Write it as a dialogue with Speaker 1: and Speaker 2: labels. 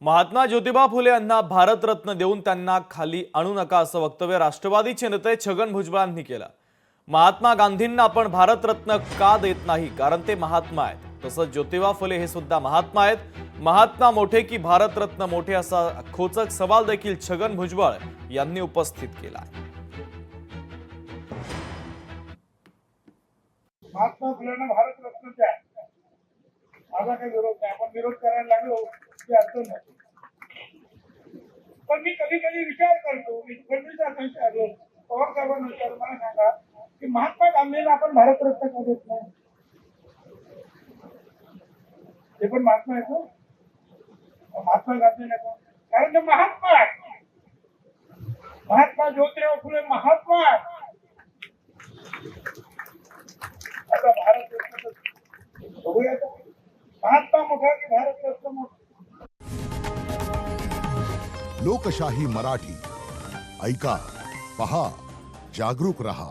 Speaker 1: महात्मा ज्योतिबा फुले यांना भारतरत्न देऊन त्यांना खाली आणू नका असं वक्तव्य राष्ट्रवादीचे नेते छगन भुजबळांनी केलं। महात्मा गांधींना आपण भारतरत्न का देत नाही, कारण ते महात्मा आहेत। तसंच ज्योतिबा फुले हे सुद्धा महात्मा आहेत। महात्मा मोठे की भारतरत्न मोठे असा खोचक सवाल देखील छगन भुजबळ यांनी उपस्थित केला।
Speaker 2: महात्मा फुलेंना भारतरत्न द्या, माझा काही विरोध नाही। आपण विरोध करायला लागलो की अर्थ नाही। पण मी कधी कधी विचार करतो, मी फडणवीस असं विचारलो, पवार साहेबांना विचारलं, मला सांगा की महात्मा गांधींना आपण भारतरत्न का देत नाही? ते पण महात्मा आहेत ना, महात्मा गांधी नाही, कारण ते महात्मा आहेत। महात्मा ज्योतिराव फुले महात्मा आहेत। आता भारतरत्न बघूया, महात्मा मोठा की भारतरत्न मोठा?
Speaker 3: लोकशाही मराठी ऐका, पहा, जागरूक रहा।